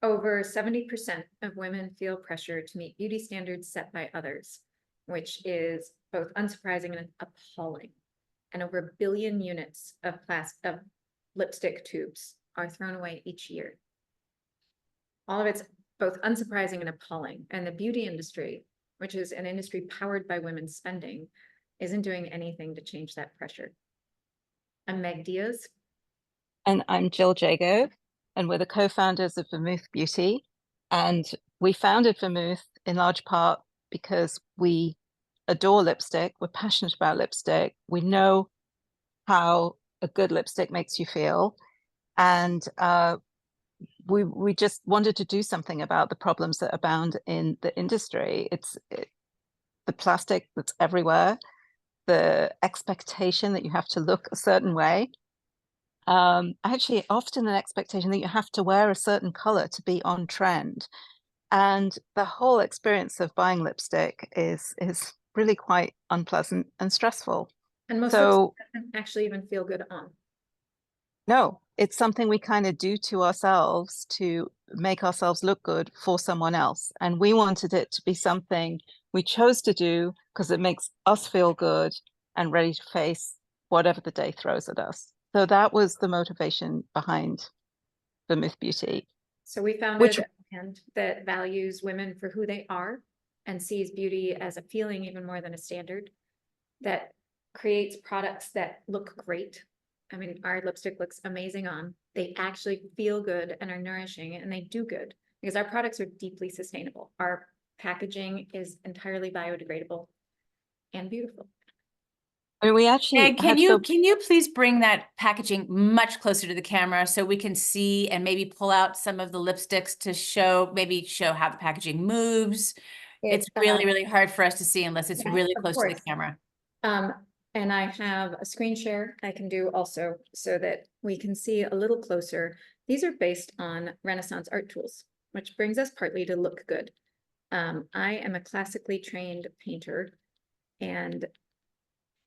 Over 70% of women feel pressure to meet beauty standards set by others, which is both unsurprising and appalling. And over 1 billion units of lipstick tubes are thrown away each year. All of it's both unsurprising and appalling. And the beauty industry, which is an industry powered by women's spending, isn't doing anything to change that pressure. I'm Meg Diaz. And I'm Jill Jago, and we're the co-founders of Vermouth Beauty. And we founded Vermouth in large part because we adore lipstick. We're passionate about lipstick. We know how a good lipstick makes you feel. And we just wanted to do something about the problems that abound in the industry. The plastic that's everywhere, the expectation that you have to look a certain way. Actually, often an expectation that you have to wear a certain color to be on trend. And the whole experience of buying lipstick is really quite unpleasant and stressful. And most So lipstick doesn't actually even feel good on. no, it's something we kind of do to ourselves to make ourselves look good for someone else. And we wanted it to be something we chose to do because it makes us feel good and ready to face whatever the day throws at us. So that was the motivation behind Vermouth Beauty. So we founded a brand that values women for who they are and sees beauty as a feeling even more than a standard, that creates products that look great. I mean, our lipstick looks amazing on. They actually feel good and are nourishing, and they do good because our products are deeply sustainable. Our packaging is entirely biodegradable and beautiful. I mean, we actually And can you please bring that packaging much closer to the camera so we can see and maybe pull out some of the lipsticks to show how the packaging moves? It's really, really hard for us to see unless it's really close to the camera. And I have a screen share I can do also so that we can see a little closer. These are based on Renaissance art tools, which brings us partly to look good. I am a classically trained painter, and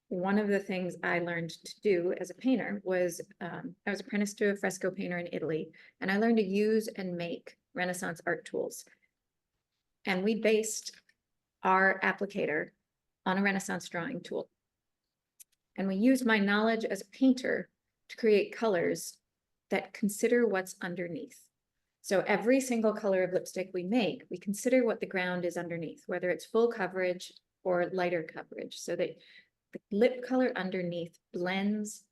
one of the things I learned to do as a painter was I was apprenticed to a fresco painter in Italy, and I learned to use and make Renaissance art tools. And we based our applicator on a Renaissance drawing tool. And we used my knowledge as a painter to create colors that consider what's underneath. So every single color of lipstick we make, we consider what the ground is underneath, whether it's full coverage or lighter coverage, so that the lip color underneath blends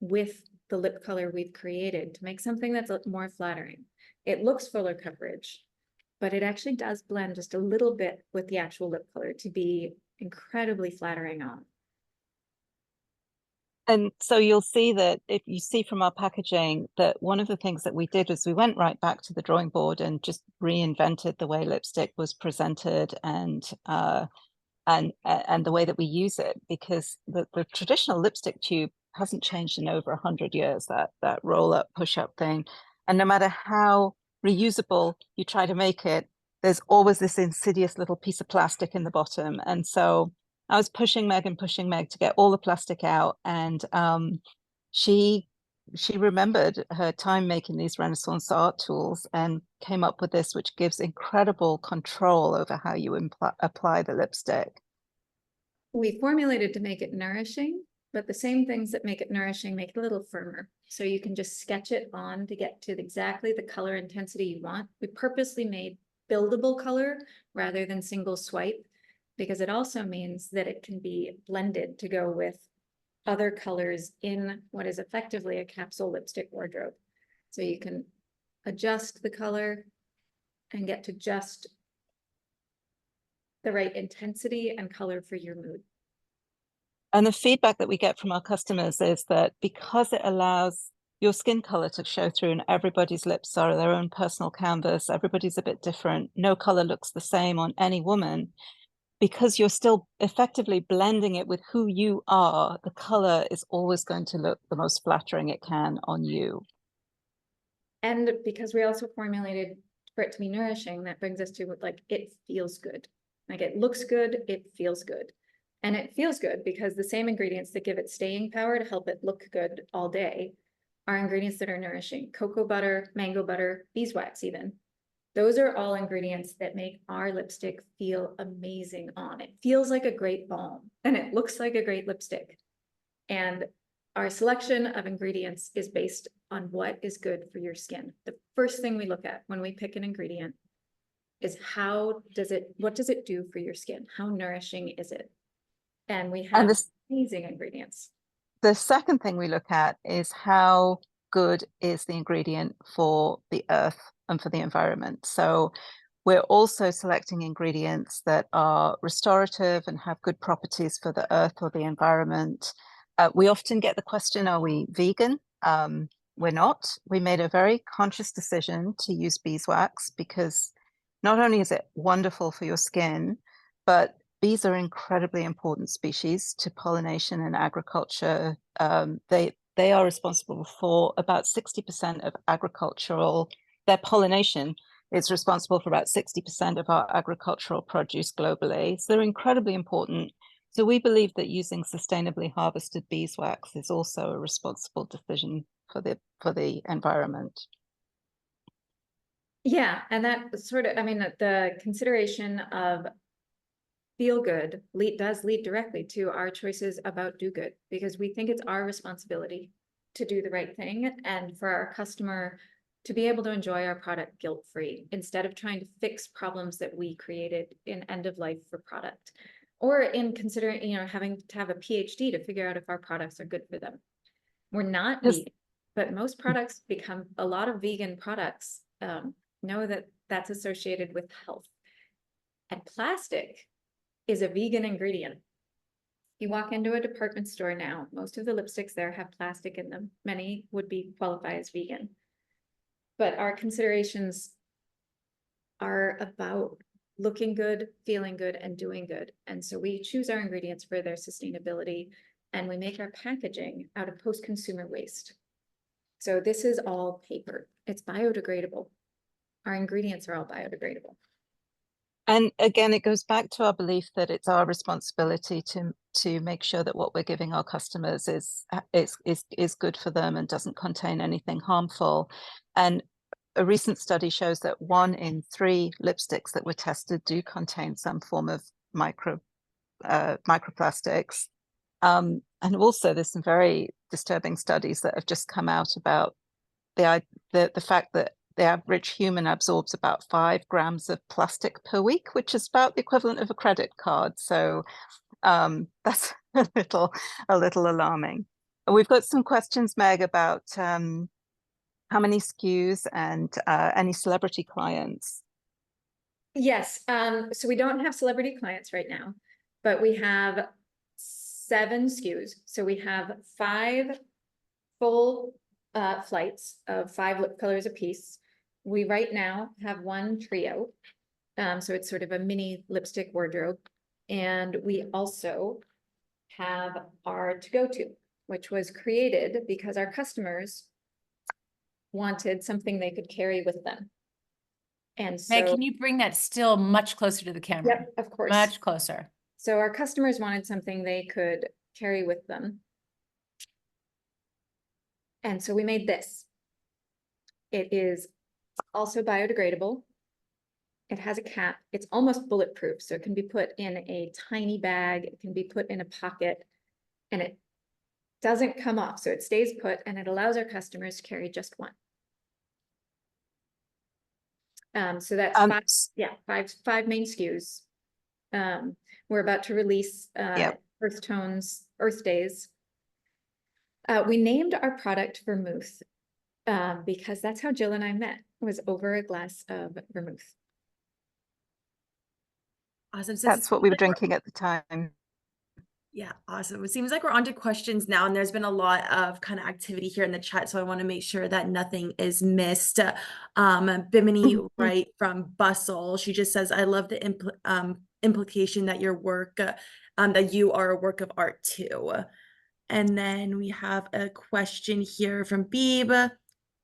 with the lip color we've created to make something that's more flattering. It looks fuller coverage, but it actually does blend just a little bit with the actual lip color to be incredibly flattering on. And so you'll see that if you see from our packaging that one of the things that we did was we went right back to the drawing board and just reinvented the way lipstick was presented and the way that we use it, because the traditional lipstick tube hasn't changed in over 100 years, that roll up, push up thing. And no matter how reusable you try to make it, there's always this insidious little piece of plastic in the bottom. And so I was pushing Meg to get all the plastic out. And she remembered her time making these Renaissance art tools and came up with this, which gives incredible control over how you apply the lipstick. We formulated to make it nourishing, but the same things that make it nourishing make it a little firmer. So you can just sketch it on to get to exactly the color intensity you want. We purposely made buildable color rather than single swipe, because it also means that it can be blended to go with other colors in what is effectively a capsule lipstick wardrobe. So you can adjust the color and get to just the right intensity and color for your mood. And the feedback that we get from our customers is that because it allows your skin color to show through, and everybody's lips are their own personal canvas, everybody's a bit different, no color looks the same on any woman, because you're still effectively blending it with who you are, the color is always going to look the most flattering it can on you. And because we also formulated for it to be nourishing, that brings us to like, it feels good. Like it looks good, it feels good. And it feels good because the same ingredients that give it staying power to help it look good all day are ingredients that are nourishing. Cocoa butter, mango butter, beeswax even. Those are all ingredients that make our lipstick feel amazing on. It feels like a great balm and it looks like a great lipstick. And our selection of ingredients is based on what is good for your skin. The first thing we look at when we pick an ingredient is what does it do for your skin? How nourishing is it? And we have amazing ingredients. The second thing we look at is how good is the ingredient for the earth and for the environment. So we're also selecting ingredients that are restorative and have good properties for the earth or the environment. We often get the question, are we vegan? We're not. We made a very conscious decision to use beeswax because not only is it wonderful for your skin, but bees are incredibly important species to pollination and agriculture. They are responsible for about 60% of their pollination is responsible for about 60% of our agricultural produce globally. So they're incredibly important. So we believe that using sustainably harvested beeswax is also a responsible decision for the environment. Yeah, and that sort of, I mean, the consideration of feel good does lead directly to our choices about do good, because we think it's our responsibility to do the right thing and for our customer to be able to enjoy our product guilt-free instead of trying to fix problems that we created in end of life for product, or in considering, having to have a PhD to figure out if our products are good for them. We're not vegan, but most products become, a lot of vegan products know that that's associated with health. And plastic is a vegan ingredient. You walk into a department store now, most of the lipsticks there have plastic in them. Many would qualify as vegan. But our considerations are about looking good, feeling good, and doing good. And so we choose our ingredients for their sustainability, and we make our packaging out of post-consumer waste. So this is all paper. It's biodegradable. Our ingredients are all biodegradable. And again, it goes back to our belief that it's our responsibility to make sure that what we're giving our customers is good for them and doesn't contain anything harmful. And a recent study shows that 1 in 3 lipsticks that were tested do contain some form of microplastics. And also, there's some very disturbing studies that have just come out about the fact that the average human absorbs about 5 grams of plastic per week, which is about the equivalent of a credit card. So that's a little alarming. We've got some questions, Meg, about how many SKUs and any celebrity clients. Yes, so we don't have celebrity clients right now, but we have 7 SKUs. So we have 5 full flights of 5 lip colors apiece. We right now have 1 trio. So it's sort of a mini lipstick wardrobe. And we also have our to-go tube, which was created because our customers wanted something they could carry with them. And so, Meg, can you bring that still much closer to the camera? Yep, of course. Much closer. So our customers wanted something they could carry with them. And so we made this. It is also biodegradable. It has a cap. It's almost bulletproof. So it can be put in a tiny bag. It can be put in a pocket, and it doesn't come off. So it stays put, and it allows our customers to carry just one. So that's 5 main SKUs. We're about to release Earth Tones, Earth Days. We named our product Vermouth because that's how Jill and I met, was over a glass of vermouth. Awesome. So that's what we were drinking at the time. Yeah, awesome. It seems like we're on to questions now, and there's been a lot of kind of activity here in the chat, so I want to make sure that nothing is missed. Bimini Wright from Bustle, she just says, I love the implication that your work, that you are a work of art too. And then we have a question here from Beeb,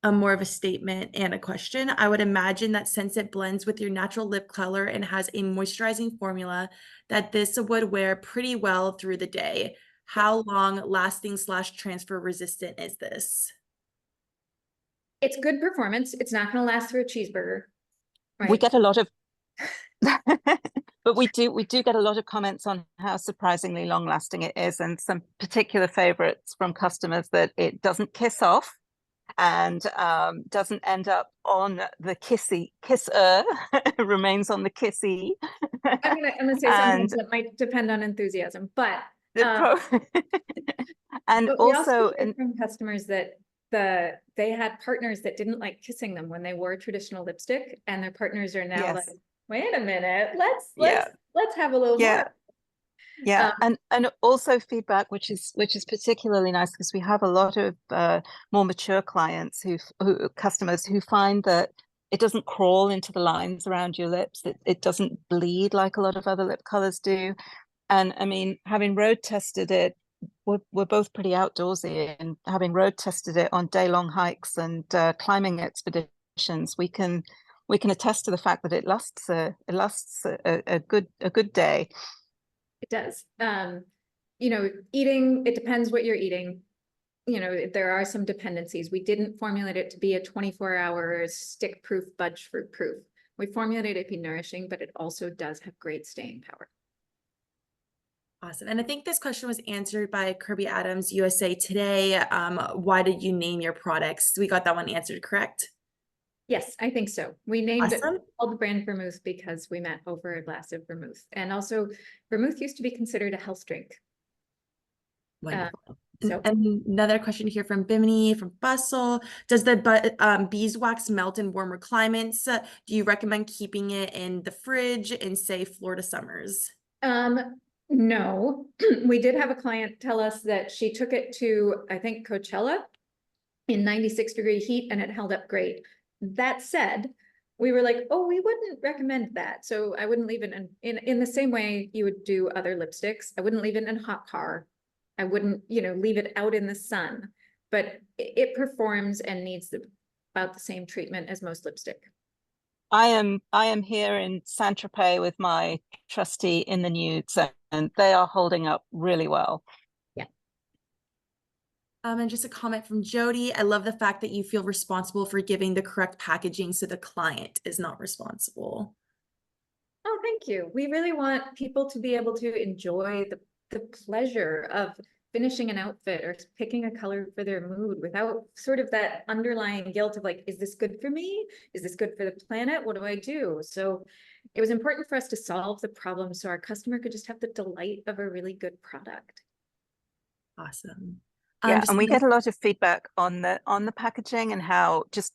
more of a statement and a question. I would imagine that since it blends with your natural lip color and has a moisturizing formula, that this would wear pretty well through the day. How long lasting / transfer resistant is this? It's good performance. It's not going to last through a cheeseburger we right? get a lot of but we do get a lot of comments on how surprisingly long lasting it is, and some particular favorites from customers that it doesn't kiss off and doesn't end up on the kisser, remains on the kissy. I'm gonna say And sometimes that might depend on enthusiasm, but the and but we also also, heard from customers that they had partners that didn't like kissing them when they wore traditional lipstick, and their partners are now like, yes, wait a minute, yeah, let's have a little yeah. more. Yeah, and also feedback, which is particularly nice, because we have a lot of more mature clients who customers who find that it doesn't crawl into the lines around your lips. It doesn't bleed like a lot of other lip colors do. And I mean, having road tested it, we're both pretty outdoorsy, and having road tested it on day-long hikes and climbing expeditions, we can attest to the fact that it lasts a good day. It does. You know, eating, it depends what you're eating. You know, there are some dependencies. We didn't formulate it to be a 24-hour stick-proof, budge-proof proof. We formulated it to be nourishing, but it also does have great staying power. Awesome. And I think this question was answered by Kirby Adams, USA Today. Why did you name your products? We got that one answered, correct? Yes, I think so. We named Awesome. it called the brand Vermouth because we met over a glass of vermouth. And also, vermouth used to be considered a health drink. Wonderful. So And another question here from Bimini, from Bustle. Does the beeswax melt in warmer climates? Do you recommend keeping it in the fridge in, say, Florida summers? no, we did have a client tell us that she took it to, I think, Coachella in 96-degree heat, and it held up great. That said, we were like, oh, we wouldn't recommend that. So I wouldn't leave it in the same way you would do other lipsticks. I wouldn't leave it in a hot car. I wouldn't, you know, leave it out in the sun, but it performs and needs about the same treatment as most lipstick. I am here in Saint-Tropez with my trusty In the Nudes, and they are holding up really well. Yeah. And just a comment from Jody. I love the fact that you feel responsible for giving the correct packaging so the client is not responsible. Oh, thank you. We really want people to be able to enjoy the pleasure of finishing an outfit or picking a color for their mood without sort of that underlying guilt of like, is this good for me? Is this good for the planet? What do I do? So it was important for us to solve the problem so our customer could just have the delight of a really good product. Awesome. Yeah, and we get a lot of feedback on the packaging and how just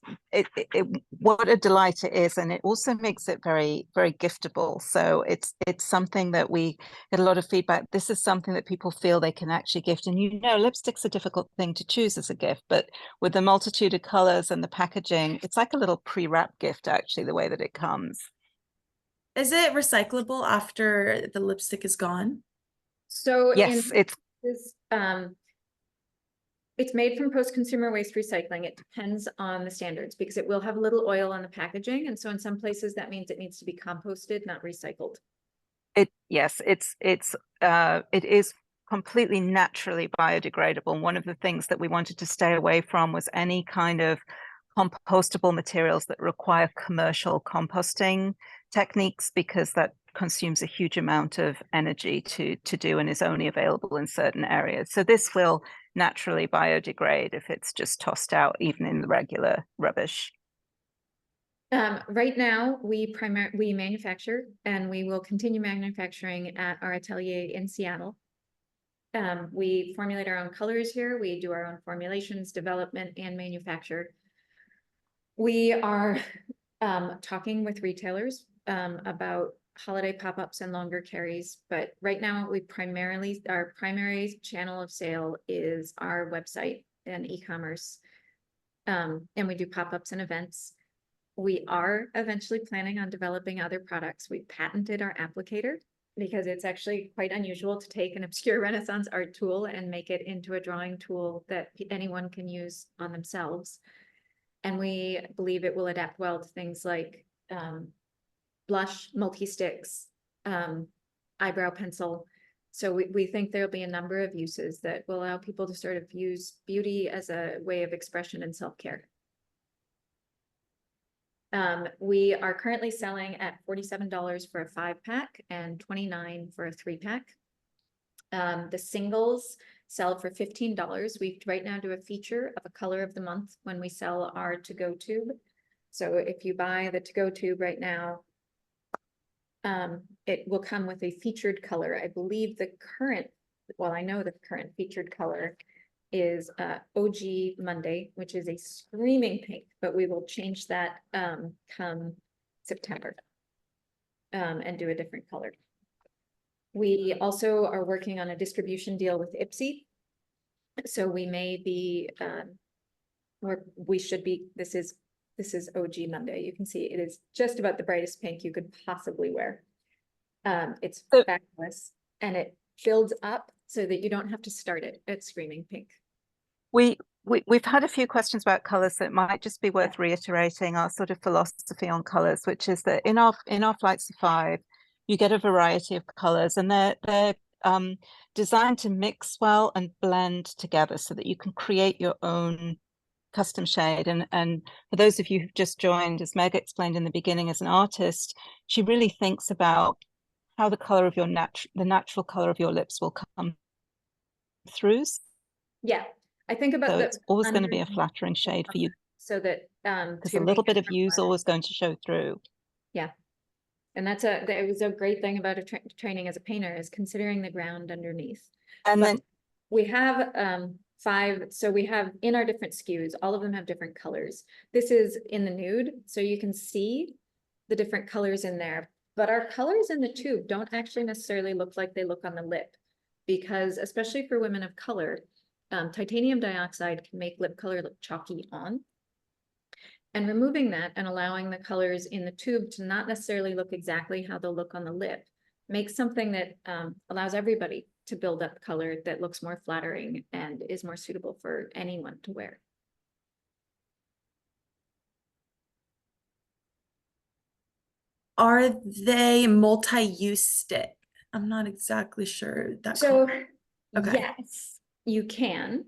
what a delight it is, and it also makes it very, very giftable. So it's something that we get a lot of feedback. This is something that people feel they can actually gift, and you know, lipstick's a difficult thing to choose as a gift, but with the multitude of colors and the packaging, it's like a little pre-wrap gift, actually, the way that it comes. Is it recyclable after the lipstick is gone? So yes, it's made from post-consumer waste recycling. It depends on the standards because it will have a little oil on the packaging. And so in some places that means it needs to be composted, not recycled. It is completely naturally biodegradable. One of the things that we wanted to stay away from was any kind of compostable materials that require commercial composting techniques, because that consumes a huge amount of energy to do and is only available in certain areas. So this will naturally biodegrade if it's just tossed out, even in the regular rubbish. Right now, we manufacture, and we will continue manufacturing at our atelier in Seattle. We formulate our own colors here. We do our own formulations, development, and manufacture. We are talking with retailers about holiday pop-ups and longer carries, but right now our primary channel of sale is our website and e-commerce, and we do pop-ups and events. We are eventually planning on developing other products. We patented our applicator because it's actually quite unusual to take an obscure Renaissance art tool and make it into a drawing tool that anyone can use on themselves. And we believe it will adapt well to things like blush, multi-sticks, eyebrow pencil. So we think there'll be a number of uses that will allow people to sort of use beauty as a way of expression and self-care. We are currently selling at $47 for a 5-pack and $29 for a 3-pack. The singles sell for $15. We right now do a feature of a color of the month when we sell our to-go tube. So if you buy the to-go tube right now, it will come with a featured color. I believe the current, well, I know the current featured color is OG Monday, which is a screaming pink, but we will change that come September and do a different color. We also are working on a distribution deal with Ipsy. So we may be, or we should be, this is OG Monday. You can see it is just about the brightest pink you could possibly wear. It's So- fabulous and it builds up so that you don't have to start it at screaming pink. We've had a few questions about colors, so it might just be worth reiterating our sort of philosophy on colors, which is that in our flights of 5, you get a variety of colors, and they're designed to mix well and blend together so that you can create your own custom shade. And for those of you who've just joined, as Meg explained in the beginning, as an artist, she really thinks about how the color of your the natural color of your lips will come through. Yeah, I think about So the it's always going to be a underneath flattering shade for you, so that because to a little make bit it of you is flatter. always going to show through. Yeah. And that's it was a great thing about training as a painter is considering the ground underneath. And But then we have 5, so we have in our different SKUs, all of them have different colors. This is in the nude, so you can see the different colors in there. But our colors in the tube don't actually necessarily look like they look on the lip, because especially for women of color, titanium dioxide can make lip color look chalky on. And removing that and allowing the colors in the tube to not necessarily look exactly how they'll look on the lip makes something that allows everybody to build up color that looks more flattering and is more suitable for anyone to wear. Are they multi-use stick? I'm not exactly sure that. So Okay. yes, you can.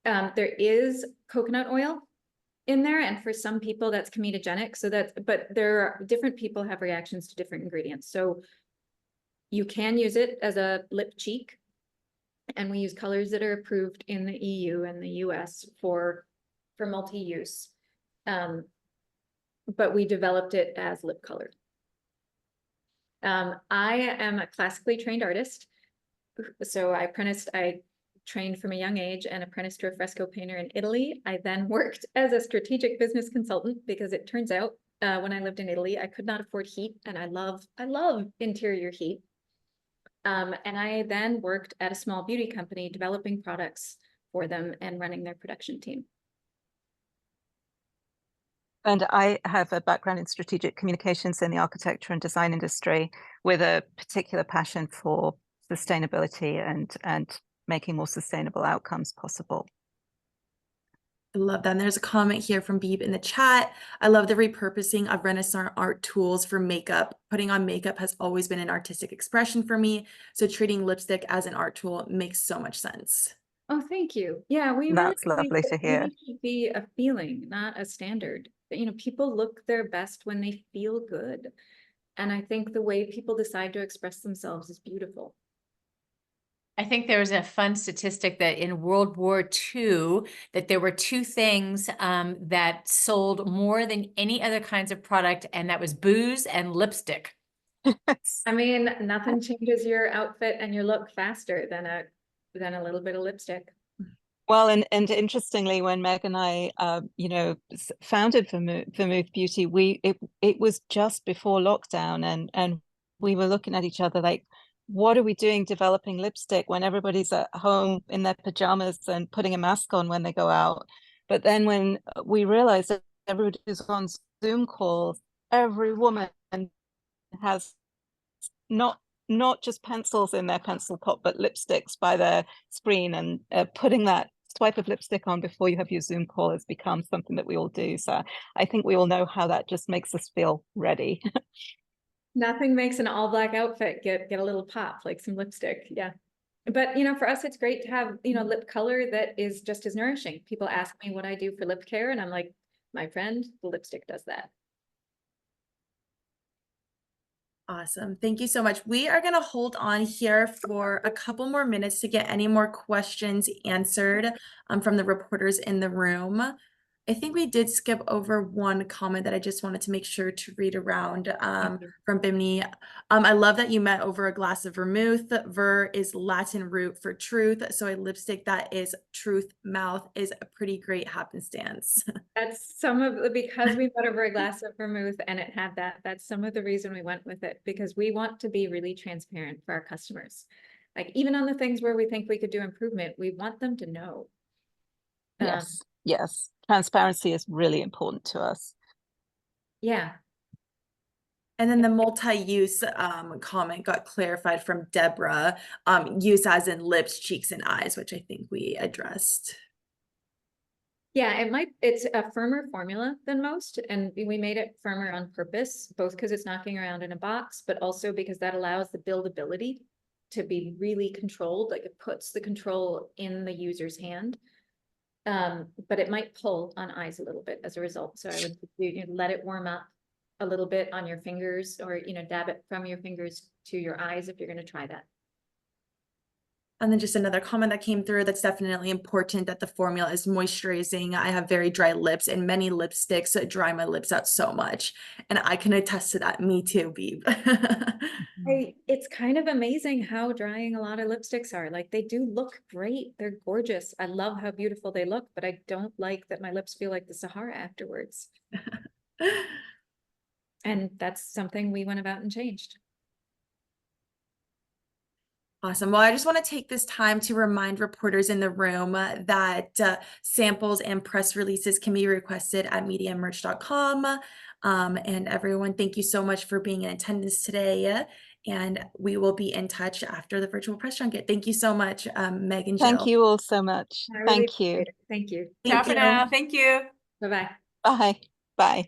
There is coconut oil in there, and for some people that's comedogenic. So that's, but there are different people have reactions to different ingredients. So you can use it as a lip cheek, and we use colors that are approved in the EU and the US for multi-use. But we developed it as lip color. I am a classically trained artist. So I trained from a young age and apprenticed to a fresco painter in Italy. I then worked as a strategic business consultant because it turns out when I lived in Italy, I could not afford heat, and I love interior heat. And I then worked at a small beauty company developing products for them and running their production team. And I have a background in strategic communications in the architecture and design industry, with a particular passion for sustainability and making more sustainable outcomes possible. I love that. And there's a comment here from Beeb in the chat. I love the repurposing of Renaissance art tools for makeup. Putting on makeup has always been an artistic expression for me. So treating lipstick as an art tool makes so much sense. Oh, thank you. Yeah, we That's really believe lovely that to hear. beauty should be a feeling, not a standard. You know, people look their best when they feel good. And I think the way people decide to express themselves is beautiful. I think there was a fun statistic that in World War II, that there were 2 things that sold more than any other kinds of product, and that was booze and lipstick. I mean, nothing changes your outfit and your look faster than a little bit of lipstick. Well, and interestingly, when Meg and I, founded Vermouth Beauty, it was just before lockdown, and we were looking at each other like, what are we doing developing lipstick when everybody's at home in their pajamas and putting a mask on when they go out? But then when we realized that everybody's on Zoom calls, every woman has not just pencils in their pencil pot, but lipsticks by their screen, and putting that swipe of lipstick on before you have your Zoom call has become something that we all do. So I think we all know how that just makes us feel ready. Nothing makes an all black outfit get a little pop, like some lipstick. Yeah. But, you know, for us, it's great to have, you know, lip color that is just as nourishing. People ask me what I do for lip care, and I'm like, my friend, the lipstick does that. Awesome. Thank you so much. We are going to hold on here for a couple more minutes to get any more questions answered from the reporters in the room. I think we did skip over one comment that I just wanted to make sure to read around from Bimini. I love that you met over a glass of vermouth. Ver is Latin root for truth. So a lipstick that is truth mouth is a pretty great happenstance. That's some of the, because we met over a glass of vermouth and it had that, that's some of the reason we went with it, because we want to be really transparent for our customers. Like even on the things where we think we could do improvement, we want them to know. Yes, yes. Transparency is really important to us. Yeah. And then the multi-use comment got clarified from Deborah, use as in lips, cheeks, and eyes, which I think we addressed. Yeah, it's a firmer formula than most, and we made it firmer on purpose, both because it's knocking around in a box, but also because that allows the buildability to be really controlled, like it puts the control in the user's hand. But it might pull on eyes a little bit as a result. So I would let it warm up a little bit on your fingers, or dab it from your fingers to your eyes if you're going to try that. And then just another comment that came through, that's definitely important, that the formula is moisturizing. I have very dry lips, and many lipsticks dry my lips out so much. And I can attest to that. Me too, Beeb. It's kind of amazing how drying a lot of lipsticks are. Like they do look great. They're gorgeous. I love how beautiful they look, but I don't like that my lips feel like the Sahara afterwards. And that's something we went about and changed. Awesome. Well, I just want to take this time to remind reporters in the room that samples and press releases can be requested at mediamerch.com. And everyone, thank you so much for being in attendance today. And we will be in touch after the virtual press junket. Thank you so much, Meg and Jill. Thank you all so much. I really Thank you. appreciate it. Thank you. Ciao for now. Thank you. Bye-bye. Bye. Bye.